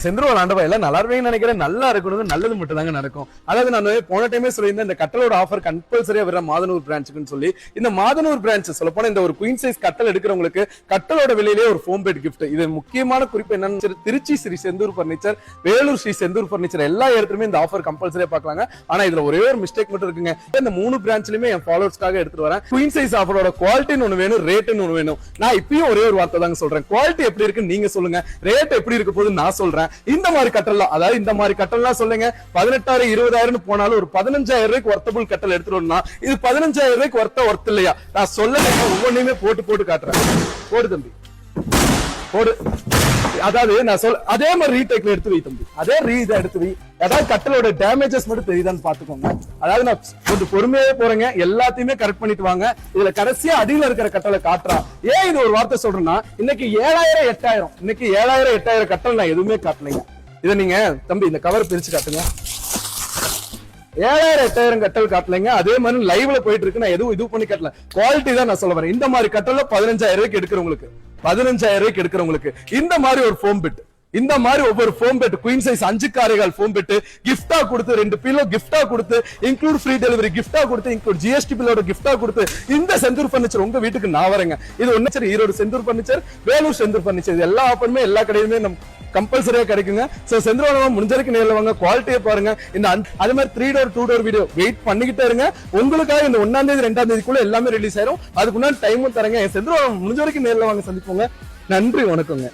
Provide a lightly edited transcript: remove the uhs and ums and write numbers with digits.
செந்தூர் ஆண்டவா எல்லாம் நல்லா இருப்பீங்கன்னு நினைக்கிறேன். நல்லா இருக்கணும், நல்லது மட்டும் தாங்க நடக்கும். அதாவது நான் போன டைமே சொல்லியிருந்தேன், இந்த கட்டலோட ஆஃபர் கம்பல்சரியா வர மாதனூர் பிரான்ச்சுக்குன்னு சொல்லி. இந்த மாதனூர் பிரான்ச் சொல்ல போனா இந்த ஒரு குயின் சைஸ் கட்டல் எடுக்கிறவங்களுக்கு கட்டலோட விலையிலேயே ஒரு ஃபோம் பெட் கிஃப்ட். இது முக்கியமான குறிப்பு என்னன்னு, திருச்சி ஸ்ரீ செந்தூர் பர்னிச்சர், வேலூர் ஸ்ரீ செந்தூர் பர்னிச்சர் எல்லா இடத்துலயுமே இந்த ஆஃபர் கம்பல்சரியா பார்க்கலாங்க. ஆனா இதுல ஒரே ஒரு மிஸ்டேக் மட்டும் இருக்குங்க. இந்த 3 பிரான்ச்லயுமே என் ஃபாலோவர்ஸ்க்காக எடுத்துட்டு வரேன். குயின் சைஸ் ஆஃபரோட குவாலிட்டின்னு ஒண்ணு வேணும், ரேட்னு ஒண்ணு வேணும். நான் இப்பயும் ஒரே ஒரு வார்த்தை தாங்க சொல்றேன், குவாலிட்டி எப்படி இருக்குன்னு நீங்க சொல்லுங்க, ரேட் எப்படி இருக்க போது நான் சொல்றேன். இந்த மாதிரி கட்டலாம், அதாவது இந்த மாதிரி கட்டலாம் சொல்லுங்க 18,000 20,000 போனாலும் ஒரு 15,000 ரூபாய்க்கு ஒர்த்தபிள் கட்டல் எடுத்துட்டோம்னா இது 15,000 ரூபாய்க்கு ஒர்த் இல்லையா? நான் சொல்ல ஒவ்வொன்றையுமே போட்டு காட்டுறேன். போடு தம்பி, போடு. அதாவது நான் சொல்ல அதே மாதிரி ரீடேக்ல எடுத்து வை தம்பி, அதே இதை எடுத்து வை. அதாவது கட்டலோட டேமேஜஸ் மட்டும் தெரியுதான்னு பாத்துக்கோங்க. அதாவது நான் கொஞ்சம் பொறுமையே போறேங்க, எல்லாத்தையுமே கரெக்ட் பண்ணிட்டு வாங்க. இதுல கடைசியா அடியில இருக்கிற கட்டளை காட்டுறா. ஏன் இது ஒரு வார்த்தை சொல்றேன்னா, இன்னைக்கு 7,000 8,000 இன்னைக்கு 7,000 8,000 கட்டல் நான் எதுவுமே காட்டலைங்க. இதை நீங்க தம்பி இந்த கவர் பிரிச்சு காட்டுங்க. 7,000 8,000 கட்டல் காட்டலைங்க. அதே மாதிரி லைவ்ல போயிட்டு இருக்கு, நான் எதுவும் இது பண்ணி காட்டல. குவாலிட்டி தான் நான் சொல்ல வரேன். இந்த மாதிரி கட்டல 15,000 ரூபாய்க்கு எடுக்கிறவங்களுக்கு, 15,000 ரூபாய்க்கு எடுக்கிறவங்களுக்கு இந்த மாதிரி ஒரு ஃபோம் பெட், இந்த மாதிரி ஒவ்வொரு ஃபோம் பெட் குயின் சைஸ் 5 காரைகள் ஃபோம் பெட் கிஃப்டா கொடுத்து, 2 பில்லோ கிஃப்டா கொடுத்து, இன்க்ளூட் ஃப்ரீ டெலிவரி கிஃப்டா கொடுத்து, இன்க்ளூட் ஜிஎஸ்டி பில்லோட கிஃப்டா கொடுத்து இந்த செந்தூர் பர்னிச்சர் உங்க வீட்டுக்கு நான் வரேங்க. இது ஒண்ணு ஈரோடு செந்தூர் பர்னிச்சர், வேலூர் செந்தூர் பர்னிச்சர், இது எல்லா ஆஃபருமே எல்லா கடையிலுமே நம்ம கம்பல்சரியா கிடைக்குங்க. சோ செந்தூர் முடிஞ்ச வரைக்கும் நேரில் வாங்க, குவாலிட்டியை பாருங்க. இந்த அதே மாதிரி 3 டோர் 2 டோர் வீடியோ வெயிட் பண்ணிக்கிட்டே இருங்க. உங்களுக்காக இந்த 1ஆம் தேதி 2ஆம் தேதிக்குள்ள எல்லாமே ரிலீஸ் ஆயிரும். அதுக்குள்ள டைமும் தரங்க. செந்தூர் முடிஞ்ச வரைக்கும் நேரில் வாங்க, சந்திப்போங்க. நன்றி, வணக்கங்க.